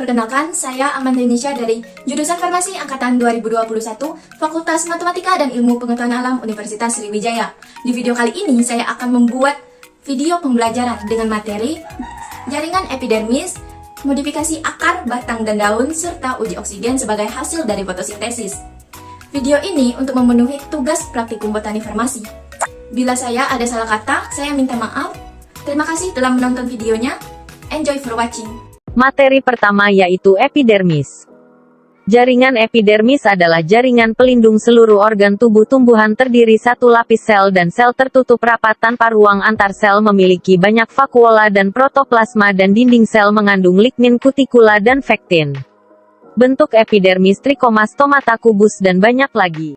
Perkenalkan, saya Amanda Indonesia dari Jurusan Farmasi Angkatan 2021, Fakultas Matematika dan Ilmu Pengetahuan Alam Universitas Sriwijaya. Di video kali ini, saya akan membuat video pembelajaran dengan materi jaringan epidermis, modifikasi akar, batang, dan daun, serta uji oksigen sebagai hasil dari fotosintesis. Video ini untuk memenuhi tugas praktikum botani farmasi. Bila saya ada salah kata, saya minta maaf. Terima kasih telah menonton videonya. Enjoy for watching. Materi pertama yaitu epidermis. Jaringan epidermis adalah jaringan pelindung seluruh organ tubuh tumbuhan terdiri satu lapis sel dan sel tertutup rapat tanpa ruang antar sel, memiliki banyak vakuola dan protoplasma, dan dinding sel mengandung lignin, kutikula, dan pektin. Bentuk epidermis trikoma, stomata, kubus, dan banyak lagi.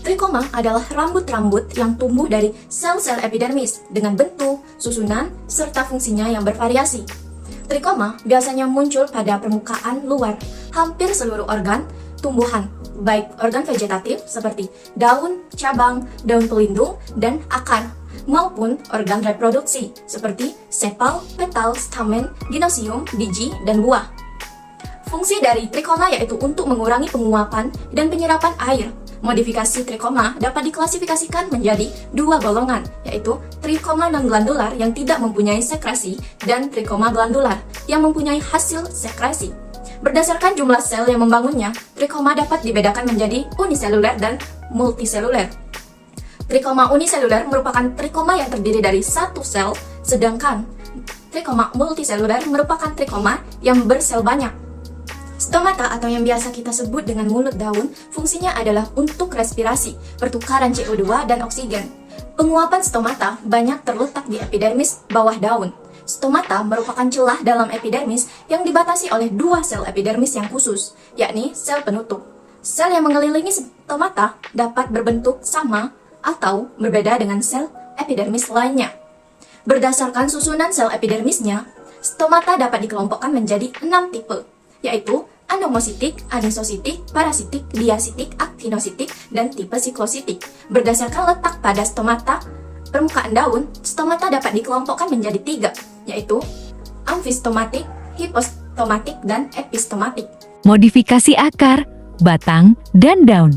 Trikoma adalah rambut-rambut yang tumbuh dari sel-sel epidermis dengan bentuk, susunan, serta fungsinya yang bervariasi. Trikoma biasanya muncul pada permukaan luar hampir seluruh organ tumbuhan, baik organ vegetatif seperti daun, cabang, daun pelindung, dan akar, maupun organ reproduksi seperti sepal, petal, stamen, ginosium, biji, dan buah. Fungsi dari trikoma yaitu untuk mengurangi penguapan dan penyerapan air. Modifikasi trikoma dapat diklasifikasikan menjadi dua golongan, yaitu trikoma non-glandular yang tidak mempunyai sekresi dan trikoma glandular yang mempunyai hasil sekresi. Berdasarkan jumlah sel yang membangunnya, trikoma dapat dibedakan menjadi uniseluler dan multiseluler. Trikoma uniseluler merupakan trikoma yang terdiri dari satu sel, sedangkan trikoma multiseluler merupakan trikoma yang bersel banyak. Stomata atau yang biasa kita sebut dengan mulut daun, fungsinya adalah untuk respirasi, pertukaran CO2 dan oksigen. Penguapan stomata banyak terletak di epidermis bawah daun. Stomata merupakan celah dalam epidermis yang dibatasi oleh dua sel epidermis yang khusus, yakni sel penutup. Sel yang mengelilingi stomata dapat berbentuk sama atau berbeda dengan sel epidermis lainnya. Berdasarkan susunan sel epidermisnya, stomata dapat dikelompokkan menjadi 6 tipe, yaitu anomositik, anisositik, parasitik, diasitik, aktinositik, dan tipe siklositik. Berdasarkan letak pada stomata permukaan daun, stomata dapat dikelompokkan menjadi 3, yaitu amfistomatik, hipostomatik, dan epistomatik. Modifikasi akar, batang, dan daun.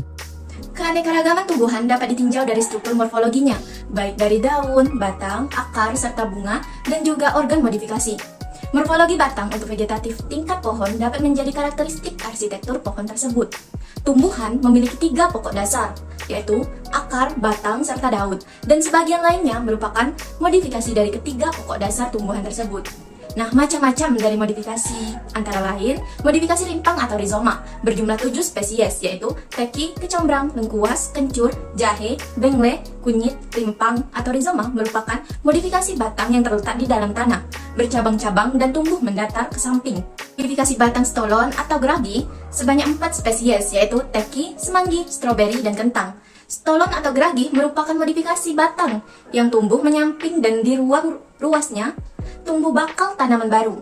Keanekaragaman tumbuhan dapat ditinjau dari struktur morfologinya, baik dari daun, batang, akar, serta bunga, dan juga organ modifikasi. Morfologi batang untuk vegetatif tingkat pohon dapat menjadi karakteristik arsitektur pohon tersebut. Tumbuhan memiliki 3 pokok dasar, yaitu akar, batang, serta daun, dan sebagian lainnya merupakan modifikasi dari ketiga pokok dasar tumbuhan tersebut. Nah, macam-macam dari modifikasi antara lain, modifikasi rimpang atau rizoma, berjumlah 7 spesies, yaitu teki, kecombrang, lengkuas, kencur, jahe, bengle, kunyit, rimpang, atau rizoma merupakan modifikasi batang yang terletak di dalam tanah, bercabang-cabang dan tumbuh mendatar ke samping. Modifikasi batang stolon atau geragi sebanyak 4 spesies, yaitu teki, semanggi, stroberi, dan kentang. Stolon atau geragi merupakan modifikasi batang yang tumbuh menyamping dan di ruang ruasnya tumbuh bakal tanaman baru.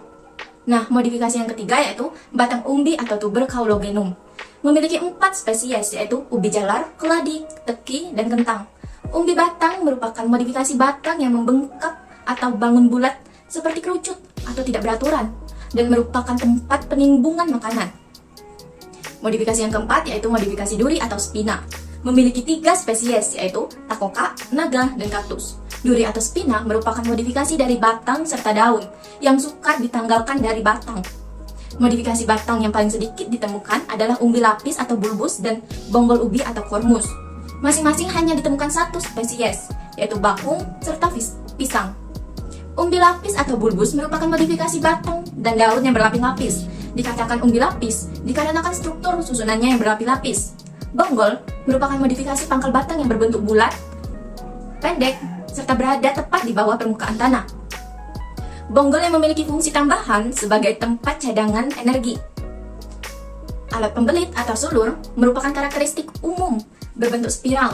Nah, modifikasi yang ketiga yaitu batang umbi atau tuber kaulogenum. Memiliki 4 spesies, yaitu ubi jalar, keladi, teki, dan kentang. Umbi batang merupakan modifikasi batang yang membengkak atau bangun bulat seperti kerucut atau tidak beraturan dan merupakan tempat penimbunan makanan. Modifikasi yang keempat yaitu modifikasi duri atau spina. Memiliki 3 spesies, yaitu takoka, naga, dan kaktus. Duri atau spina merupakan modifikasi dari batang serta daun yang sukar ditanggalkan dari batang. Modifikasi batang yang paling sedikit ditemukan adalah umbi lapis atau bulbus dan bonggol ubi atau kormus. Masing-masing hanya ditemukan 1 spesies, yaitu bakung serta pisang. Umbi lapis atau bulbus merupakan modifikasi batang dan daun yang berlapis-lapis. Dikatakan umbi lapis dikarenakan struktur susunannya yang berlapis-lapis. Bonggol merupakan modifikasi pangkal batang yang berbentuk bulat, pendek, serta berada tepat di bawah permukaan tanah. Bonggol yang memiliki fungsi tambahan sebagai tempat cadangan energi. Alat pembelit atau sulur merupakan karakteristik umum berbentuk spiral.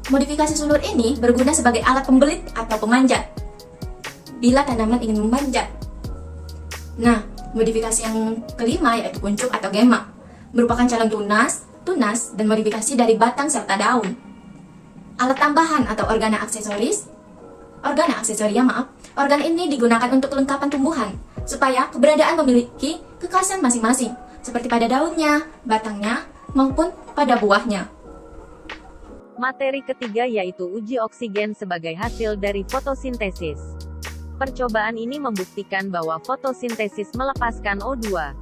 Modifikasi sulur ini berguna sebagai alat pembelit atau pemanjat bila tanaman ingin memanjat. Nah, modifikasi yang kelima yaitu kuncup atau gema, merupakan calon tunas, dan modifikasi dari batang serta daun. Alat tambahan atau organ aksesoria, organ ini digunakan untuk kelengkapan tumbuhan, supaya keberadaan memiliki kekhasan masing-masing, seperti pada daunnya, batangnya, maupun pada buahnya. Materi ketiga yaitu uji oksigen sebagai hasil dari fotosintesis. Percobaan ini membuktikan bahwa fotosintesis melepaskan O2.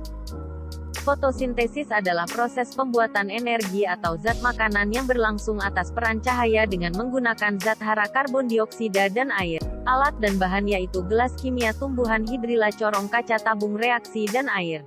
Fotosintesis adalah proses pembuatan energi atau zat makanan yang berlangsung atas peran cahaya dengan menggunakan zat hara karbon dioksida dan air. Alat dan bahan yaitu gelas kimia tumbuhan hidrilla corong kaca tabung reaksi dan air.